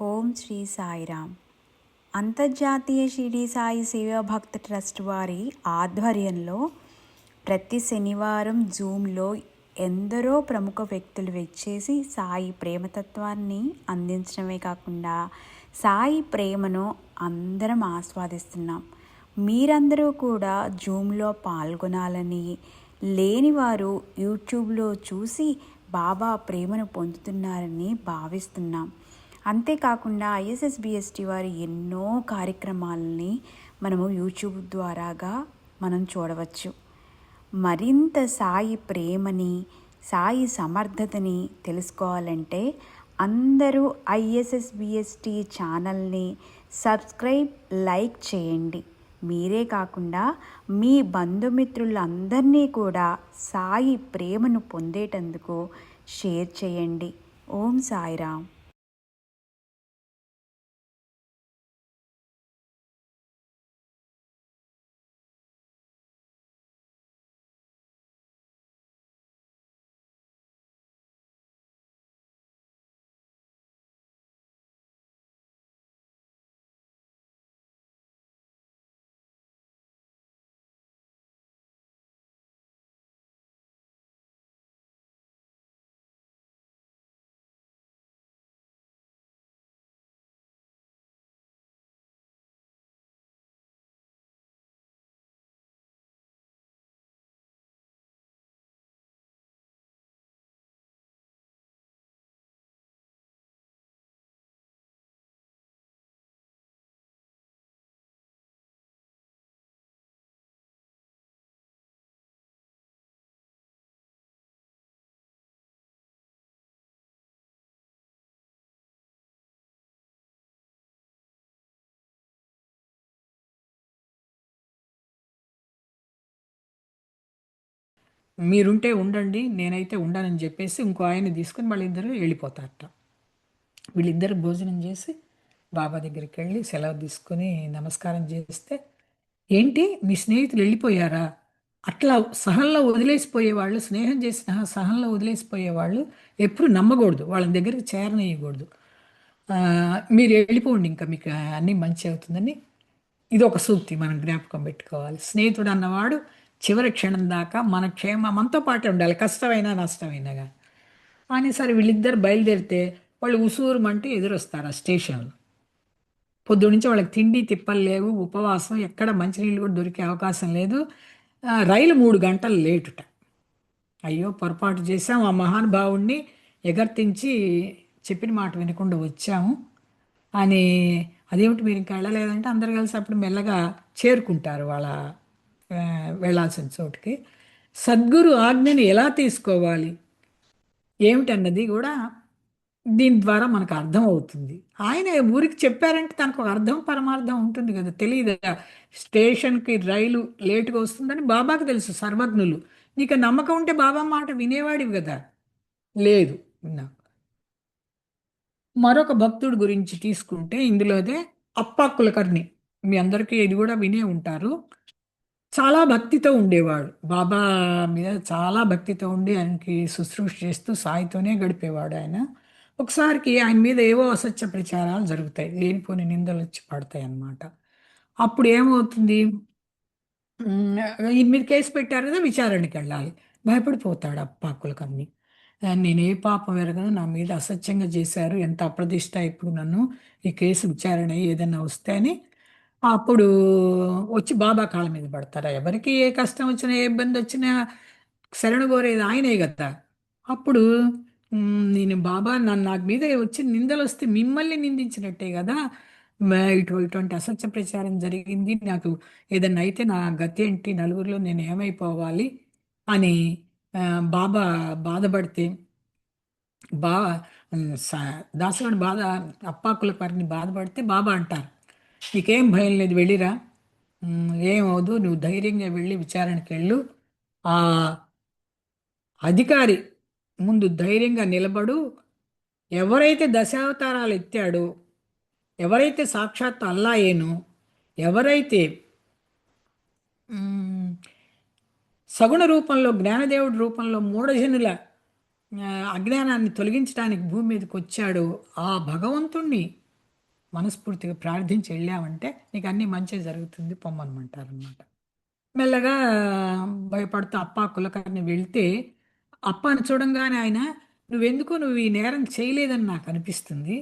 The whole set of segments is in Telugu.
ఓం శ్రీ సాయిరామ్. అంతర్జాతీయ షిరిడి సాయి సేవా భక్త ట్రస్ట్ వారి ఆధ్వర్యంలో ప్రతి శనివారం జూమ్లో ఎందరో ప్రముఖ వ్యక్తులు వచ్చేసి సాయి ప్రేమతత్వాన్ని అందించడమే కాకుండా సాయి ప్రేమను అందరం ఆస్వాదిస్తున్నాం. మీరందరూ కూడా జూమ్లో పాల్గొనాలని, లేనివారు యూట్యూబ్లో చూసి బాబా ప్రేమను పొందుతున్నారని భావిస్తున్నాం. అంతేకాకుండా ఐఎస్ఎస్బిఎస్టి వారి ఎన్నో కార్యక్రమాలని మనము యూట్యూబ్ ద్వారాగా మనం చూడవచ్చు. మరింత సాయి ప్రేమని, సాయి సమర్థతని తెలుసుకోవాలంటే అందరూ ఐఎస్ఎస్బిఎస్టి ఛానల్ని సబ్స్క్రైబ్, లైక్ చేయండి. మీరే కాకుండా మీ బంధుమిత్రులందరినీ కూడా సాయి ప్రేమను పొందేటందుకు షేర్ చేయండి. ఓం సాయిరామ్. మీరుంటే ఉండండి, నేనైతే ఉండనని చెప్పేసి ఇంకో ఆయన్ని తీసుకొని వాళ్ళిద్దరూ వెళ్ళిపోతారట. వీళ్ళిద్దరు భోజనం చేసి బాబా దగ్గరికి వెళ్ళి సెలవు తీసుకొని నమస్కారం చేస్తే, ఏంటి మీ స్నేహితులు వెళ్ళిపోయారా? అట్లా సహనంలో వదిలేసిపోయేవాళ్ళు, స్నేహం చేసిన సహనంలో వదిలేసిపోయేవాళ్ళు ఎప్పుడు నమ్మకూడదు, వాళ్ళ దగ్గరికి చేరనేయకూడదు. మీరు వెళ్ళిపోండి, ఇంకా మీకు అన్నీ మంచి అవుతుందని ఇది ఒక సూక్తి మనం జ్ఞాపకం పెట్టుకోవాలి. స్నేహితుడు అన్నవాడు చివరి క్షణం దాకా మన మనతో పాటే ఉండాలి, కష్టమైనా నష్టమైనా కానీ. కానీ సరే వీళ్ళిద్దరు బయలుదేరితే వాళ్ళు ఉసూరుమంటూ ఎదురొస్తారు ఆ స్టేషన్లో. పొద్దు నుంచి వాళ్ళకి తిండి తిప్పలు లేవు, ఉపవాసం, ఎక్కడ మంచినీళ్ళు కూడా దొరికే అవకాశం లేదు. రైలు 3 గంటలు లేటుట. అయ్యో పొరపాటు చేసాం, ఆ మహానుభావుణ్ణి ఎగర్తించి చెప్పిన మాట వినకుండా వచ్చాము అని. అదేమిటి మీరు ఇంకా వెళ్ళలేదంటే అందరు కలిసి అప్పుడు మెల్లగా చేరుకుంటారు వాళ్ళ ఆ, వెళ్ళాల్సిన చోటుకి. సద్గురు ఆజ్ఞని ఎలా తీసుకోవాలి ఏమిటన్నది కూడా దీని ద్వారా మనకు అర్థం అవుతుంది. ఆయన ఊరికి చెప్పారంటే తనకు ఒక అర్థం పరమార్థం ఉంటుంది కదా, తెలియదు. స్టేషన్కి రైలు లేటుగా వస్తుందని బాబాకు తెలుసు, సర్వజ్ఞులు. నీకు నమ్మకం ఉంటే బాబా మాట వినేవాడివి కదా. లేదు, విన్నా. మరొక భక్తుడి గురించి తీసుకుంటే ఇందులోదే అప్పా కులకర్ణి. మీ అందరికీ ఇది కూడా వినే ఉంటారు. చాలా భక్తితో ఉండేవాడు, బాబా మీద చాలా భక్తితో ఉండి ఆయనకి శుశ్రూష చేస్తూ సాయితోనే గడిపేవాడు ఆయన. ఒకసారికి ఆయన మీద ఏవో అసత్య ప్రచారాలు జరుగుతాయి, లేనిపోని నిందలు వచ్చి పడతాయి అన్నమాట. అప్పుడు ఏమవుతుంది, ఈయన మీద కేసు పెట్టారు కదా, విచారణకి వెళ్ళాలి. భయపడిపోతాడు అప్పాకులకన్ని. నేను ఏ పాపం ఎరగను, నా మీద అసత్యంగా చేశారు, ఎంత అప్రదిష్ట ఇప్పుడు నన్ను, ఈ కేసు విచారణ ఏదైనా వస్తే అని. అప్పుడు వచ్చి బాబా కాళ్ళ మీద పడతారా. ఎవరికి ఏ కష్టం వచ్చినా ఏ ఇబ్బంది వచ్చినా శరణు కోరేది ఆయనే కదా. అప్పుడు నేను బాబా నన్ను, నాకు మీద వచ్చి నిందలు వస్తే మిమ్మల్ని నిందించినట్టే కదా, ఇటువంటి అసత్య ప్రచారం జరిగింది, నాకు ఏదన్నా అయితే నా గతి ఏంటి, నలుగురిలో నేను ఏమైపోవాలి అని ఆ, బాబా బాధపడితే, బా దాసవాడు బాధ, అప్పాకుల పరిని బాధపడితే బాబా అంటారు, నీకేం భయం లేదు, వెళ్ళిరా, ఏమవదు, నువ్వు ధైర్యంగా వెళ్ళి విచారణకి వెళ్ళు, ఆ అధికారి ముందు ధైర్యంగా నిలబడు, ఎవరైతే దశావతారాలు ఎత్తాడో, ఎవరైతే సాక్షాత్ అల్లాయేనో, ఎవరైతే మ్, సగుణ రూపంలో, జ్ఞానదేవుడి రూపంలో మూఢజనుల అజ్ఞానాన్ని తొలగించడానికి భూమి మీదకి వచ్చాడో ఆ భగవంతుణ్ణి మనస్ఫూర్తిగా ప్రార్థించి వెళ్ళామంటే నీకు అన్నీ మంచి జరుగుతుంది పొమ్మనమంటారనమాట. మెల్లగా భయపడుతూ అప్పా కులకర్ణి వెళ్తే అప్పాని చూడంగానే ఆయన నువ్వు ఈ నేరం చేయలేదని నాకు అనిపిస్తుంది,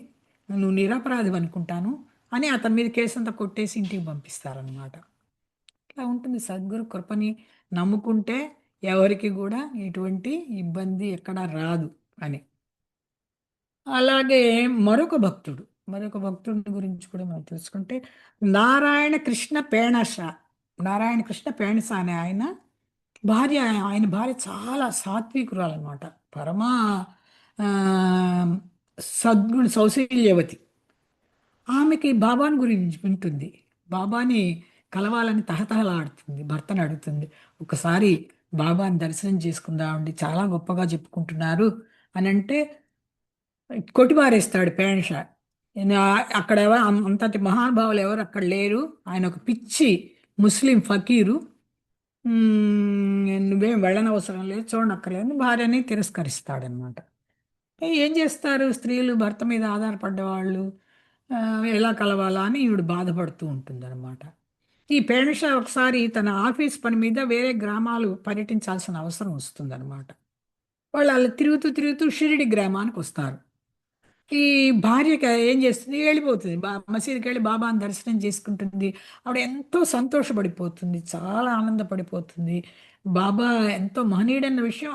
నువ్వు నిరపరాధి అనుకుంటాను అని అతని మీద కేసంతా కొట్టేసి ఇంటికి పంపిస్తారనమాట. ఇట్లా ఉంటుంది సద్గురు కృపని నమ్ముకుంటే ఎవరికి కూడా ఎటువంటి ఇబ్బంది ఎక్కడా రాదు అని. అలాగే మరొక భక్తుడి గురించి కూడా మనం తెలుసుకుంటే నారాయణ కృష్ణ పేణస. నారాయణ కృష్ణ పేణస అనే భార్య ఆయన భార్య చాలా సాత్వికురాలన్నమాట. పరమా ఆ, సద్గుణ సౌశల్యవతి. ఆమెకి బాబాని గురించి వింటుంది, బాబాని కలవాలని తహతహలాడుతుంది, భర్తను అడుగుతుంది. ఒకసారి బాబాని దర్శనం చేసుకుందామండి, చాలా గొప్పగా చెప్పుకుంటున్నారు అని అంటే కొట్టిపారేస్తాడు పేష. అక్కడ అంతటి మహానుభావులు ఎవరు అక్కడ లేరు, ఆయన ఒక పిచ్చి ముస్లిం ఫకీరు, నువ్వేం వెళ్ళనవసరం లేదు, చూడనక్కర్లేదు, భార్యని తిరస్కరిస్తాడనమాట. ఏం చేస్తారు స్త్రీలు, భర్త మీద ఆధారపడ్డ వాళ్ళు ఆ, ఎలా కలవాలా అని ఈవిడ బాధపడుతూ ఉంటుందన్నమాట. ఈ పేష ఒకసారి తన ఆఫీస్ పని మీద వేరే గ్రామాలు పర్యటించాల్సిన అవసరం వస్తుందన్నమాట. వాళ్ళు అలా తిరుగుతూ తిరుగుతూ షిరిడి గ్రామానికి వస్తారు. ఈ భార్యకి ఏం చేస్తుంది, వెళ్ళిపోతుంది, మసీదుకి వెళ్ళి బాబాని దర్శనం చేసుకుంటుంది. ఆవిడ ఎంతో సంతోషపడిపోతుంది, చాలా ఆనందపడిపోతుంది. బాబా ఎంతో మహనీయుడన్న విషయం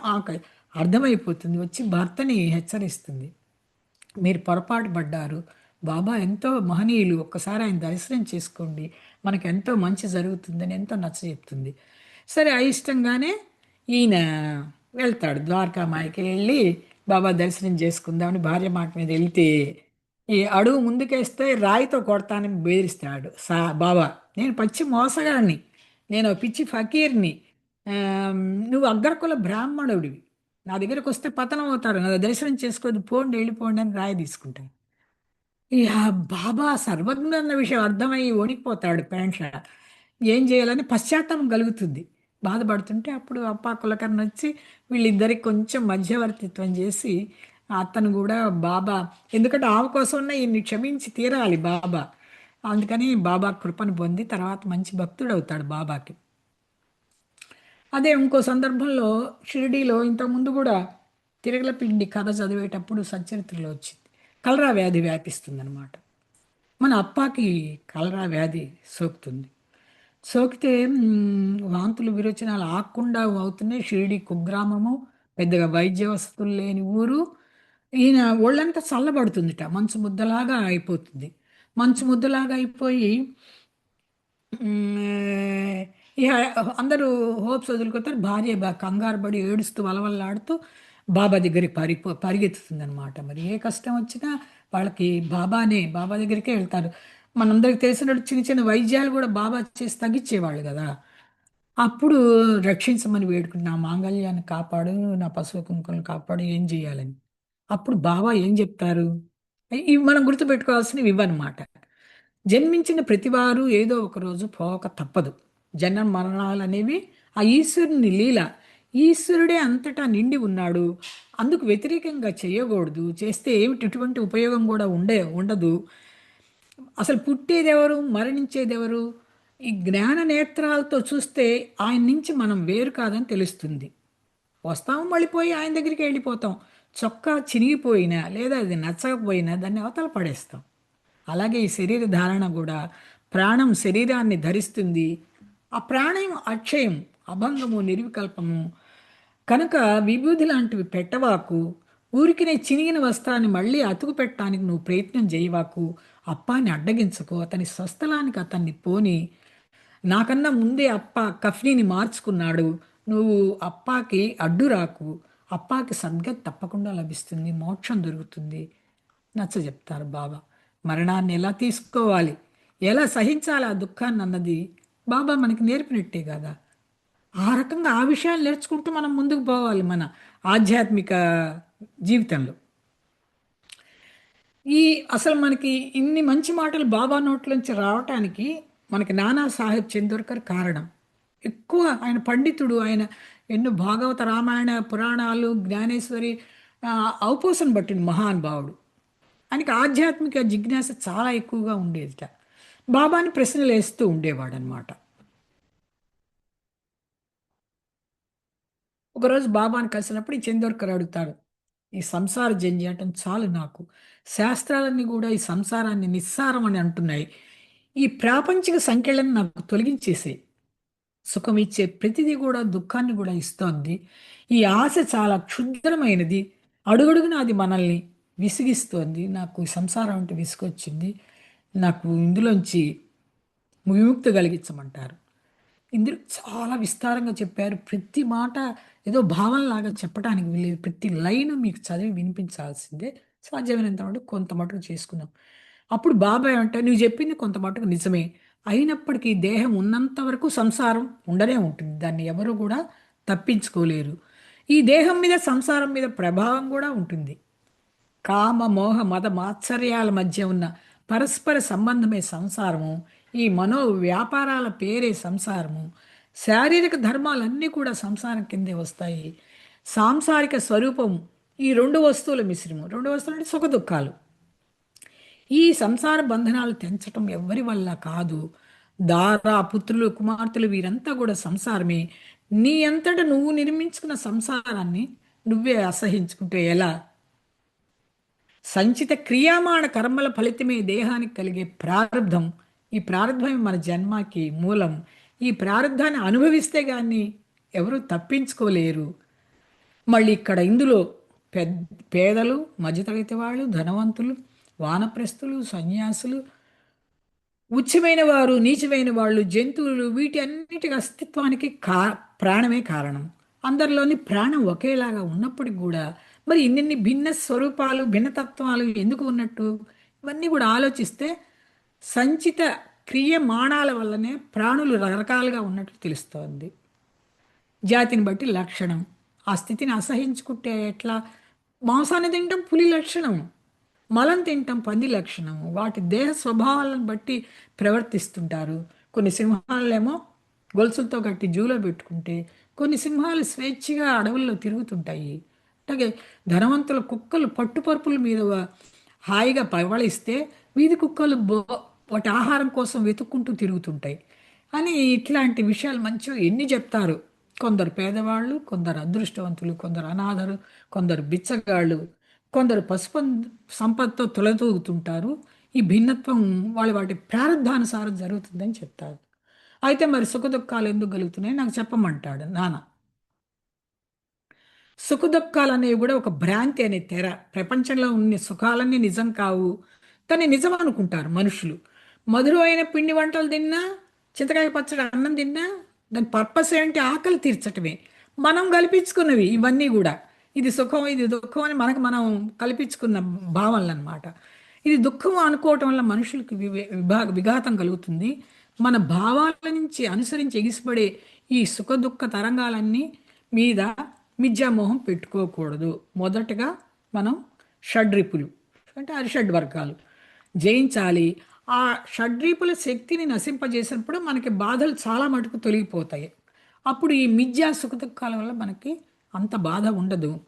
అర్థమైపోతుంది. వచ్చి భర్తని హెచ్చరిస్తుంది, మీరు పొరపాటు పడ్డారు, బాబా ఎంతో మహనీయులు, ఒక్కసారి ఆయన దర్శనం చేసుకోండి, మనకు ఎంతో మంచి జరుగుతుందని ఎంతో నచ్చజెప్తుంది. సరే అయిష్టంగానే ఈయన వెళ్తాడు, ద్వారకామాయికి వెళ్ళి బాబా దర్శనం చేసుకుందామని భార్య మాట మీద వెళ్తే ఈ అడుగు ముందుకేస్తే రాయితో కొడతానని బెదిరిస్తాడు బాబా. నేను పచ్చి మోసగాడిని, నేను ఒక పిచ్చి ఫకీర్ని, నువ్వు అగ్రకుల బ్రాహ్మణుడివి, నా దగ్గరకు వస్తే పతనం అవుతారు, నా దర్శనం చేసుకోదు, పోండి వెళ్ళిపోండి అని రాయి తీసుకుంటాను. ఇక బాబా సర్వజ్ఞ అన్న విషయం అర్థమయ్యి వణికిపోతాడు పేంష. ఏం చేయాలని పశ్చాత్తాపం కలుగుతుంది, బాధపడుతుంటే అప్పుడు అప్పా కులకర్ణ వచ్చి వీళ్ళిద్దరికి కొంచెం మధ్యవర్తిత్వం చేసి అతను కూడా బాబా, ఎందుకంటే ఆమె కోసం ఈయన్ని క్షమించి తీరాలి బాబా, అందుకని బాబా కృపను పొంది తర్వాత మంచి భక్తుడు అవుతాడు బాబాకి. అదే ఇంకో సందర్భంలో షిరిడీలో ఇంతకుముందు కూడా తిరగలపిండి కథ చదివేటప్పుడు సచ్చరిత్రలో వచ్చింది, కలరా వ్యాధి వ్యాపిస్తుందన్నమాట. మన అప్పాకి కలరా వ్యాధి సోకుతుంది. సోకితే వాంతులు విరోచనాలు ఆకుండా అవుతున్నాయి. షిరిడి కుగ్రామము, పెద్దగా వైద్య వసతులు లేని ఊరు. ఈయన ఒళ్ళంతా చల్లబడుతుందిట, మంచు ముద్దలాగా అయిపోతుంది. మంచు ముద్దలాగా అయిపోయి ఇక అందరూ హోప్స్ వదులుకొతారు. భార్య కంగారు పడి ఏడుస్తూ వలవల్లాడుతూ బాబా దగ్గరికి పరిగెత్తుతుంది అనమాట. మరి ఏ కష్టం వచ్చినా వాళ్ళకి బాబా దగ్గరికే వెళ్తారు. మనందరికి తెలిసినట్టు చిన్న చిన్న వైద్యాలు కూడా బాబా చేసి తగ్గించేవాళ్ళు కదా. అప్పుడు రక్షించమని వేడుకుని, నా మాంగళ్యాన్ని కాపాడు, నా పశువు కుంకులను కాపాడు, ఏం చేయాలని. అప్పుడు బాబా ఏం చెప్తారు, ఇవి మనం గుర్తుపెట్టుకోవాల్సినవి ఇవన్నమాట. జన్మించిన ప్రతివారు ఏదో ఒక రోజు పోక తప్పదు. జన్మ మరణాలు అనేవి ఆ ఈశ్వరుని లీల. ఈశ్వరుడే అంతటా నిండి ఉన్నాడు, అందుకు వ్యతిరేకంగా చేయకూడదు, చేస్తే ఏమిటి ఎటువంటి ఉపయోగం కూడా ఉండదు. అసలు పుట్టేదెవరు, మరణించేదెవరు, ఈ జ్ఞాన నేత్రాలతో చూస్తే ఆయన నుంచి మనం వేరు కాదని తెలుస్తుంది. వస్తాం మళ్ళీపోయి ఆయన దగ్గరికి వెళ్ళిపోతాం, చొక్కా చినిగిపోయినా లేదా అది నచ్చకపోయినా దాన్ని అవతల పడేస్తాం. అలాగే ఈ శరీర ధారణ కూడా, ప్రాణం శరీరాన్ని ధరిస్తుంది, ఆ ప్రాణం అక్షయం, అభంగము, నిర్వికల్పము. కనుక విభూది లాంటివి పెట్టవాకు, ఊరికినే చినిగిన వస్త్రాన్ని మళ్ళీ అతుకు పెట్టడానికి నువ్వు ప్రయత్నం చేయవాకు, అప్పాన్ని అడ్డగించుకో, అతని స్వస్థలానికి అతన్ని పోని. నాకన్నా ముందే అప్ప కఫ్నీని మార్చుకున్నాడు, నువ్వు అప్పాకి అడ్డు రాకు, అప్పాకి సద్గతి తప్పకుండా లభిస్తుంది, మోక్షం దొరుకుతుంది నచ్చ చెప్తారు బాబా. మరణాన్ని ఎలా తీసుకోవాలి, ఎలా సహించాలి ఆ దుఃఖాన్ని అన్నది బాబా మనకి నేర్పినట్టే కదా. ఆ రకంగా ఆ విషయాలు నేర్చుకుంటూ మనం ముందుకు పోవాలి మన ఆధ్యాత్మిక జీవితంలో. అసలు మనకి ఇన్ని మంచి మాటలు బాబా నోట్లోంచి రావటానికి మనకి నానా సాహెబ్ చందోర్కర్ కారణం. ఎక్కువ ఆయన పండితుడు, ఆయన ఎన్నో భాగవత రామాయణ పురాణాలు జ్ఞానేశ్వరి ఔపోసన పట్టిన మహానుభావుడు. ఆయనకి ఆధ్యాత్మిక జిజ్ఞాస చాలా ఎక్కువగా ఉండేదిట. బాబాని ప్రశ్నలు వేస్తూ ఉండేవాడు అనమాట. ఒకరోజు బాబాని కలిసినప్పుడు ఈ చందోర్కర్ అడుగుతాడు, ఈ సంసార జంజాటం చాలు నాకు. శాస్త్రాలన్నీ కూడా ఈ సంసారాన్ని నిస్సారం అని అంటున్నాయి. ఈ ప్రాపంచిక సంఖ్యలను నాకు తొలగించేసే. సుఖం ఇచ్చే ప్రతిదీ కూడా దుఃఖాన్ని కూడా ఇస్తోంది. ఈ ఆశ చాలా క్షుద్రమైనది. అడుగడుగునా అది మనల్ని విసిగిస్తోంది. నాకు ఈ సంసారం అంటే విసుగొచ్చింది. నాకు ఇందులోంచి విముక్తి కలిగించమంటారు. ఇందులో చాలా విస్తారంగా చెప్పారు. ప్రతి మాట ఏదో భావనలాగా చెప్పడానికి వీల్లేదు. ప్రతి లైను మీకు చదివి వినిపించాల్సిందే. సాధ్యమైనంత మటుకు కొంత మటుకు చేసుకుందాం. అప్పుడు బాబాయ్ అంటే, "నువ్వు చెప్పింది కొంత మటుకు నిజమే. అయినప్పటికీ దేహం ఉన్నంత వరకు సంసారం ఉండనే ఉంటుంది. దాన్ని ఎవరు కూడా తప్పించుకోలేరు. ఈ దేహం మీద సంసారం మీద ప్రభావం కూడా ఉంటుంది. కామ మోహ మద మాత్సర్యాల మధ్య ఉన్న పరస్పర సంబంధమే సంసారము. ఈ మనో వ్యాపారాల పేరే సంసారము. శారీరక ధర్మాలన్నీ కూడా సంసారం కిందే వస్తాయి. సాంసారిక స్వరూపం ఈ రెండు వస్తువుల మిశ్రమం. రెండు వస్తువులు అంటే సుఖ దుఃఖాలు. ఈ సంసార బంధనాలు తెంచటం ఎవ్వరి వల్ల కాదు. దారా పుత్రులు కుమార్తెలు వీరంతా కూడా సంసారమే. నీ అంతట నువ్వు నిర్మించుకున్న సంసారాన్ని నువ్వే అసహించుకుంటే ఎలా? సంచిత క్రియామాణ కర్మల ఫలితమే దేహానికి కలిగే ప్రారంధం. ఈ ప్రారంధమే మన జన్మకి మూలం. ఈ ప్రారంధాన్ని అనుభవిస్తే గాని ఎవరు తప్పించుకోలేరు. మళ్ళీ ఇక్కడ ఇందులో పేదలు, మధ్యతరగతి వాళ్ళు, ధనవంతులు, వానప్రస్థులు, సన్యాసులు, ఉచ్చమైన వారు, నీచమైన వాళ్ళు, జంతువులు, వీటి అన్నిటి అస్తిత్వానికి ప్రాణమే కారణం. అందరిలోని ప్రాణం ఒకేలాగా ఉన్నప్పటికి కూడా మరి ఇన్నిన్ని భిన్న స్వరూపాలు, భిన్నతత్వాలు ఎందుకు ఉన్నట్టు? ఇవన్నీ కూడా ఆలోచిస్తే సంచిత క్రియమాణాల వల్లనే ప్రాణులు రకరకాలుగా ఉన్నట్టు తెలుస్తోంది. జాతిని బట్టి లక్షణం. ఆ స్థితిని అసహించుకుంటే ఎట్లా? మాంసాన్ని తింటాం పులి లక్షణం, మలం తింటాం పంది లక్షణం. వాటి దేహ స్వభావాలను బట్టి ప్రవర్తిస్తుంటారు. కొన్ని సింహాలేమో గొలుసులతో కట్టి జూలో పెట్టుకుంటే, కొన్ని సింహాలు స్వేచ్ఛగా అడవుల్లో తిరుగుతుంటాయి. అలాగే ధనవంతుల కుక్కలు పట్టుపరుపుల మీద హాయిగా పవళిస్తే వీధి కుక్కలు వాటి ఆహారం కోసం వెతుక్కుంటూ తిరుగుతుంటాయి అని ఇట్లాంటి విషయాలు మంచిగా ఎన్ని చెప్తారు. కొందరు పేదవాళ్ళు, కొందరు అదృష్టవంతులు, కొందరు అనాథరు, కొందరు బిచ్చగాళ్ళు, కొందరు సంపదతో తొలతూగుతుంటారు. ఈ భిన్నత్వం వాటి ప్రారంధానుసారం జరుగుతుందని చెప్తారు. అయితే మరి సుఖ దుఃఖాలు ఎందుకు కలుగుతున్నాయి నాకు చెప్పమంటాడు నాన్న. సుఖ దుఃఖాలు అనేవి కూడా ఒక భ్రాంతి అనే తెర. ప్రపంచంలో ఉన్న సుఖాలన్నీ నిజం కావు, కానీ నిజం అనుకుంటారు మనుషులు. మధురమైన పిండి వంటలు తిన్నా, చింతకాయ పచ్చడి అన్నం తిన్నా దాని పర్పస్ ఏంటి? ఆకలి తీర్చటమే. మనం కల్పించుకున్నవి ఇవన్నీ కూడా. ఇది సుఖం, ఇది దుఃఖం అని మనం కల్పించుకున్న భావనలు అనమాట. ఇది దుఃఖం అనుకోవటం వల్ల మనుషులకు విఘాతం కలుగుతుంది. మన భావాల నుంచి అనుసరించి ఎగిసిపడే ఈ సుఖ దుఃఖ తరంగాలన్నీ మీద మిథ్యామోహం పెట్టుకోకూడదు. మొదటగా మనం షడ్రిపులు అంటే అరిషడ్ వర్గాలు జయించాలి. ఆ షడ్రిపుల శక్తిని నశింపజేసినప్పుడు మనకి బాధలు చాలా మటుకు తొలగిపోతాయి. అప్పుడు ఈ మిథ్యా సుఖ దుఃఖాల వల్ల మనకి అంత బాధ ఉండదు.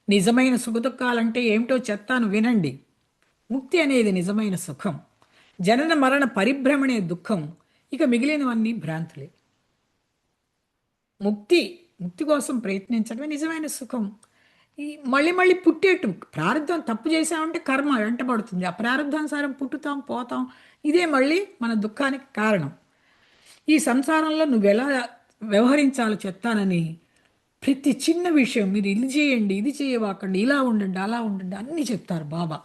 నిజమైన సుఖ దుఃఖాలంటే ఏమిటో చెప్తాను వినండి. ముక్తి అనేది నిజమైన సుఖం. జనన మరణ పరిభ్రమణే దుఃఖం. ఇక మిగిలినవన్నీ భ్రాంతులే. ముక్తి ముక్తి కోసం ప్రయత్నించడమే నిజమైన సుఖం. ఈ మళ్ళీ మళ్ళీ పుట్టేట్టు ప్రారంధం తప్పు చేసామంటే కర్మ వెంటబడుతుంది. ఆ ప్రారంధానుసారం పుట్టుతాం పోతాం. ఇదే మళ్ళీ మన దుఃఖానికి కారణం. ఈ సంసారంలో నువ్వు ఎలా వ్యవహరించాలో చెప్తానని ప్రతి చిన్న విషయం మీరు ఇది చేయండి, ఇది చేయవాకండి, ఇలా ఉండండి, అలా ఉండండి అన్నీ చెప్తారు బాబా.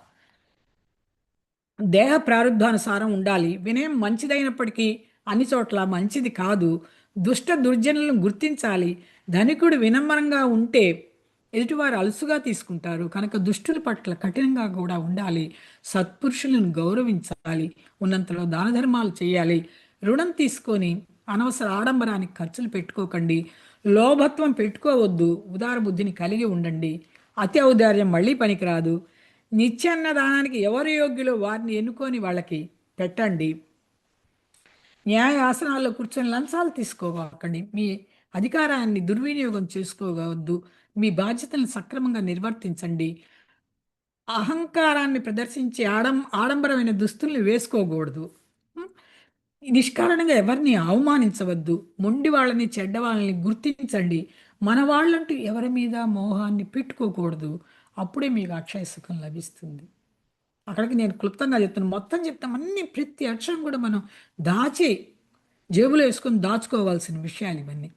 దేహ ప్రారంధానుసారం ఉండాలి. వినయం మంచిదైనప్పటికీ అన్ని చోట్ల మంచిది కాదు. దుష్ట దుర్జనులను గుర్తించాలి. ధనికుడు వినమ్రంగా ఉంటే ఎదుటివారు అలుసుగా తీసుకుంటారు కనుక దుష్టుల పట్ల కఠినంగా కూడా ఉండాలి. సత్పురుషులను గౌరవించాలి. ఉన్నంతలో దాన ధర్మాలు చేయాలి. రుణం తీసుకొని అనవసర ఆడంబరానికి ఖర్చులు పెట్టుకోకండి. లోభత్వం పెట్టుకోవద్దు. ఉదార బుద్ధిని కలిగి ఉండండి. అతి ఔదార్యం మళ్ళీ పనికిరాదు. నిత్యాన్నదానానికి ఎవరు యోగ్యులో వారిని ఎన్నుకొని వాళ్ళకి పెట్టండి. న్యాయ ఆసనాల్లో కూర్చొని లంచాలు తీసుకోకండి. మీ అధికారాన్ని దుర్వినియోగం చేసుకోవద్దు. మీ బాధ్యతలను సక్రమంగా నిర్వర్తించండి. అహంకారాన్ని ప్రదర్శించి ఆడంబరమైన దుస్తుల్ని వేసుకోకూడదు. ఉం? నిష్కారణంగా ఎవరిని అవమానించవద్దు. మొండి వాళ్ళని చెడ్డ వాళ్ళని గుర్తించండి. మన వాళ్ళంటూ ఎవరి మీద మోహాన్ని పెట్టుకోకూడదు. అప్పుడే మీకు అక్షయ సుఖం లభిస్తుంది. అక్కడికి నేను క్లుప్తంగా చెప్తాను, మొత్తం చెప్తాం. అన్ని ప్రతి అక్షరం కూడా మనం దాచి జేబులో వేసుకొని దాచుకోవాల్సిన విషయాలు ఇవన్నీ.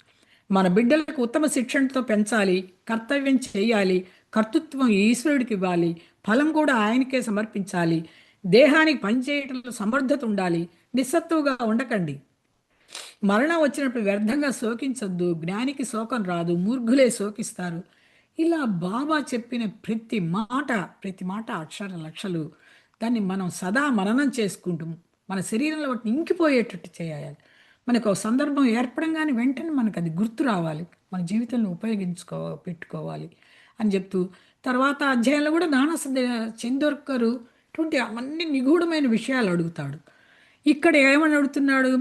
మన బిడ్డలకు ఉత్తమ శిక్షణతో పెంచాలి, కర్తవ్యం చేయాలి, కర్తృత్వం ఈశ్వరుడికి ఇవ్వాలి, ఫలం కూడా ఆయనకే సమర్పించాలి, దేహానికి పనిచేయటంలో సమర్థత ఉండాలి, నిస్సత్తువుగా ఉండకండి, మరణం వచ్చినప్పుడు వ్యర్థంగా శోకించొద్దు, జ్ఞానికి శోకం రాదు, మూర్ఖులే శోకిస్తారు. ఇలా బాబా చెప్పిన ప్రతి మాట అక్షర లక్షలు. దాన్ని మనం సదా మననం చేసుకుంటాం. మన శరీరంలో వాటిని ఇంకిపోయేటట్టు చేయాలి. మనకు ఒక సందర్భం ఏర్పడంగానే వెంటనే మనకు అది గుర్తు రావాలి, మన జీవితంలో పెట్టుకోవాలి అని చెప్తూ, తర్వాత అధ్యాయంలో కూడా నానా చందోర్కరు ఇటువంటి అవన్నీ నిగూఢమైన విషయాలు అడుగుతాడు. ఇక్కడ ఏమని అడుగుతున్నాడు?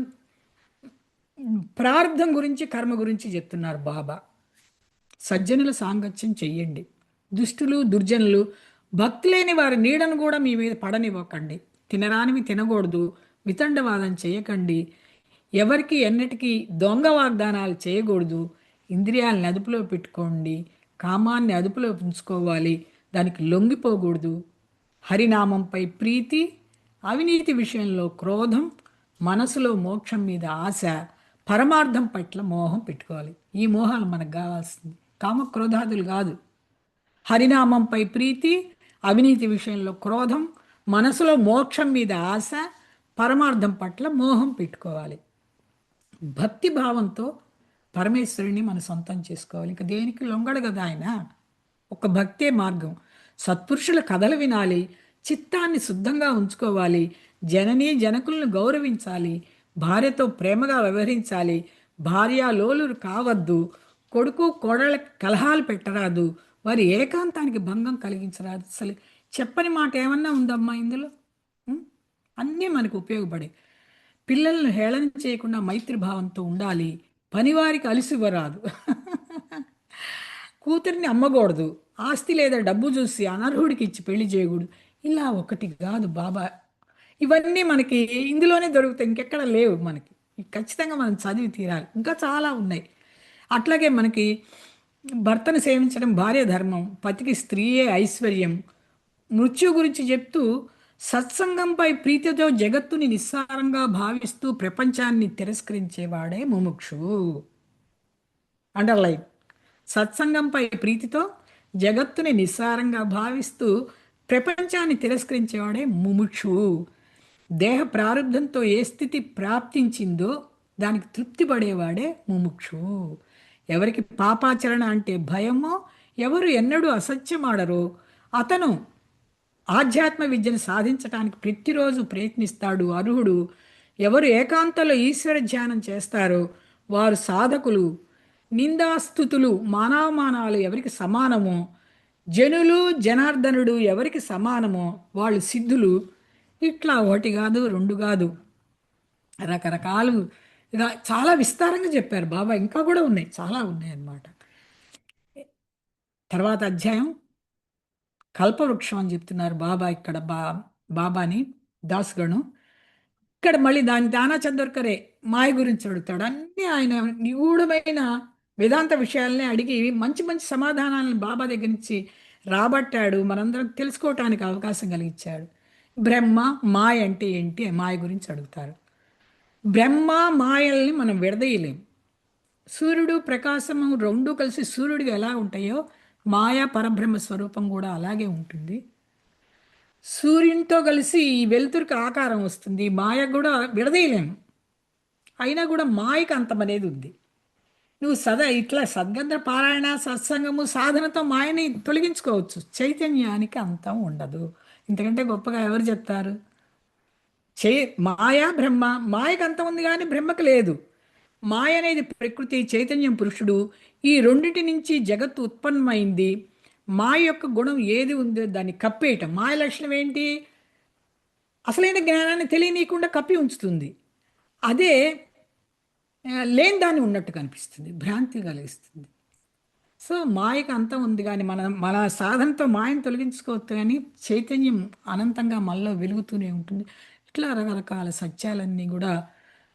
ప్రారంధం గురించి, కర్మ గురించి చెప్తున్నారు బాబా. సజ్జనుల సాంగత్యం చెయ్యండి, దుష్టులు దుర్జనులు భక్తి లేని వారి నీడను కూడా మీ మీద పడనివ్వకండి, తినరానివి తినకూడదు, వితండవాదం చేయకండి, ఎవరికి ఎన్నటికీ దొంగ వాగ్దానాలు చేయకూడదు, ఇంద్రియాలను అదుపులో పెట్టుకోండి, కామాన్ని అదుపులో ఉంచుకోవాలి, దానికి లొంగిపోకూడదు, హరినామంపై ప్రీతి, అవినీతి విషయంలో క్రోధం, మనసులో మోక్షం మీద ఆశ, పరమార్థం పట్ల మోహం పెట్టుకోవాలి. ఈ మోహాలు మనకు కావాల్సింది, కామక్రోధాదులు కాదు. హరినామంపై ప్రీతి, అవినీతి విషయంలో క్రోధం, మనసులో మోక్షం మీద ఆశ, పరమార్థం పట్ల మోహం పెట్టుకోవాలి. భక్తి భావంతో పరమేశ్వరుని మన సొంతం చేసుకోవాలి. ఇంకా దేనికి లొంగడు కదా ఆయన. ఒక భక్తే మార్గం. సత్పురుషుల కథలు వినాలి, చిత్తాన్ని శుద్ధంగా ఉంచుకోవాలి, జననీ జనకులను గౌరవించాలి, భార్యతో ప్రేమగా వ్యవహరించాలి, భార్యాలోలురు కావద్దు, కొడుకు కోడళ్ళ కలహాలు పెట్టరాదు, వారి ఏకాంతానికి భంగం కలిగించరాదు. అసలు చెప్పని మాట ఏమన్నా ఉందమ్మా ఇందులో? ఉం? అన్నీ మనకు ఉపయోగపడే. పిల్లలను హేళన చేయకుండా మైత్రిభావంతో ఉండాలి, పనివారికి అలసివ్వరాదు, కూతురిని అమ్మకూడదు, ఆస్తి లేదా డబ్బు చూసి అనర్హుడికి ఇచ్చి పెళ్లి చేయకూడదు. ఇలా ఒకటి కాదు బాబా, ఇవన్నీ మనకి ఇందులోనే దొరుకుతాయి, ఇంకెక్కడ లేవు మనకి. ఖచ్చితంగా మనం చదివి తీరాలి, ఇంకా చాలా ఉన్నాయి. అట్లాగే మనకి భర్తను సేవించడం భార్య ధర్మం, పతికి స్త్రీయే ఐశ్వర్యం, మృత్యు గురించి చెప్తూ సత్సంగంపై ప్రీతితో జగత్తుని నిస్సారంగా భావిస్తూ ప్రపంచాన్ని తిరస్కరించేవాడే ముముక్షువు. అండర్లైన్. సత్సంగంపై ప్రీతితో జగత్తుని నిస్సారంగా భావిస్తూ ప్రపంచాన్ని తిరస్కరించేవాడే ముముక్షువు. దేహ ప్రారంధంతో ఏ స్థితి ప్రాప్తించిందో దానికి తృప్తి పడేవాడే ముముక్షువు. ఎవరికి పాపాచరణ అంటే భయమో, ఎవరు ఎన్నడూ అసత్యమాడరో అతను ఆధ్యాత్మ విద్యను సాధించడానికి ప్రతిరోజు ప్రయత్నిస్తాడు అర్హుడు. ఎవరు ఏకాంతంలో ఈశ్వర ధ్యానం చేస్తారో వారు సాధకులు. నిందాస్తుతులు మానవమానాలు ఎవరికి సమానమో, జనులు జనార్దనుడు ఎవరికి సమానమో వాళ్ళు సిద్ధులు. ఇట్లా ఒకటి కాదు రెండు కాదు, రకరకాలు ఇక చాలా విస్తారంగా చెప్పారు బాబా. ఇంకా కూడా ఉన్నాయి, చాలా ఉన్నాయి అన్నమాట. తర్వాత అధ్యాయం కల్పవృక్షం అని చెప్తున్నారు బాబా. ఇక్కడ బాబాని దాసుగను ఇక్కడ మళ్ళీ దానా చందోర్కరే మాయ గురించి అడుగుతాడు. అన్నీ ఆయన నిగూఢమైన వేదాంత విషయాలనే అడిగి మంచి మంచి సమాధానాలను బాబా దగ్గర నుంచి రాబట్టాడు, మనందరం తెలుసుకోవటానికి అవకాశం కలిగించాడు. బ్రహ్మ మాయ అంటే ఏంటి, మాయ గురించి అడుగుతారు. బ్రహ్మ మాయల్ని మనం విడదీయలేం. సూర్యుడు ప్రకాశము రెండు కలిసి సూర్యుడిగా ఎలా ఉంటాయో మాయా పరబ్రహ్మ స్వరూపం కూడా అలాగే ఉంటుంది. సూర్యునితో కలిసి ఈ వెలుతురికి ఆకారం వస్తుంది. మాయ కూడా విడదీయలేము. అయినా కూడా మాయకు అంతం అనేది ఉంది. నువ్వు ఇట్లా సద్గంధ పారాయణ సత్సంగము సాధనతో మాయని తొలగించుకోవచ్చు, చైతన్యానికి అంతం ఉండదు. ఇంతకంటే గొప్పగా ఎవరు చెప్తారు? మాయా బ్రహ్మ, మాయకు అంతం ఉంది కానీ బ్రహ్మకు లేదు. మాయ అనేది ప్రకృతి, చైతన్యం పురుషుడు. ఈ రెండింటి నుంచి జగత్తు ఉత్పన్నమైంది. మాయ యొక్క గుణం ఏది ఉందో దాన్ని కప్పేయటం. మాయ లక్షణం ఏంటి? అసలైన జ్ఞానాన్ని తెలియనీయకుండా కప్పి ఉంచుతుంది. అదే లేని దాన్ని ఉన్నట్టు కనిపిస్తుంది, భ్రాంతి కలిగిస్తుంది. సో మాయకు అంతం ఉంది కానీ మన సాధనతో మాయను తొలగించుకోవచ్చు, కానీ చైతన్యం అనంతంగా మనలో వెలుగుతూనే ఉంటుంది. ఇట్లా రకరకాల సత్యాలన్నీ కూడా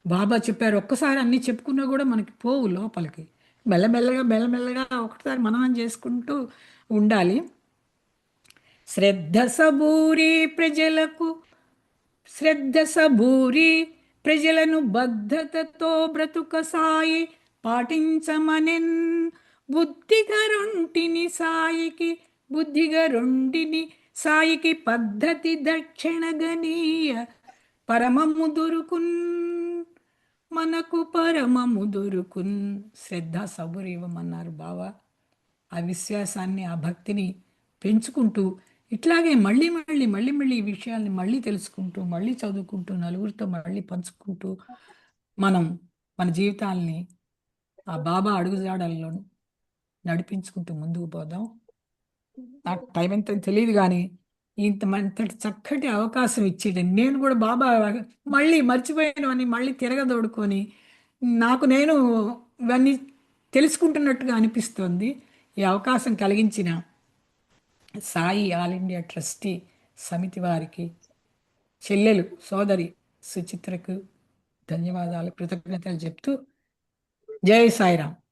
బాబా చెప్పారు. ఒక్కసారి అన్నీ చెప్పుకున్నా కూడా మనకి పోవు లోపలికి. మెల్లమెల్లగా మెల్లమెల్లగా ఒకసారి మననం చేసుకుంటూ ఉండాలి. శ్రద్ధ సబూరి ప్రజలకు శ్రద్ధ సబూరి ప్రజలను బద్ధతతో బ్రతుక సాయి పాటించమనెన్. బుద్ధిగరొంటిని సాయికి బుద్ధిగరొంటిని సాయికి పద్ధతి దక్షిణ గనీయ పరమము దొరుకున్. మనకు పరమము దొరుకున్. శ్రద్ధ సబూరి ఇవ్వమన్నారు బావా. ఆ విశ్వాసాన్ని, ఆ భక్తిని పెంచుకుంటూ ఇట్లాగే మళ్ళీ మళ్ళీ మళ్ళీ మళ్ళీ ఈ విషయాల్ని మళ్ళీ తెలుసుకుంటూ, మళ్ళీ చదువుకుంటూ, నలుగురితో మళ్ళీ పంచుకుంటూ మనం మన జీవితాల్ని ఆ బాబా అడుగుజాడల్లో నడిపించుకుంటూ ముందుకు పోదాం. నాకు టైం ఎంత తెలియదు కానీ ఇంతటి చక్కటి అవకాశం ఇచ్చేది. నేను కూడా బాబా మళ్ళీ మర్చిపోయాను అని మళ్ళీ తిరగదోడుకొని నాకు నేను ఇవన్నీ తెలుసుకుంటున్నట్టుగా అనిపిస్తోంది. ఈ అవకాశం కలిగించిన సాయి ఆల్ ఇండియా ట్రస్టీ సమితి వారికి, చెల్లెలు సోదరి సుచిత్రకు ధన్యవాదాలు, కృతజ్ఞతలు చెప్తూ జై సాయిరాం.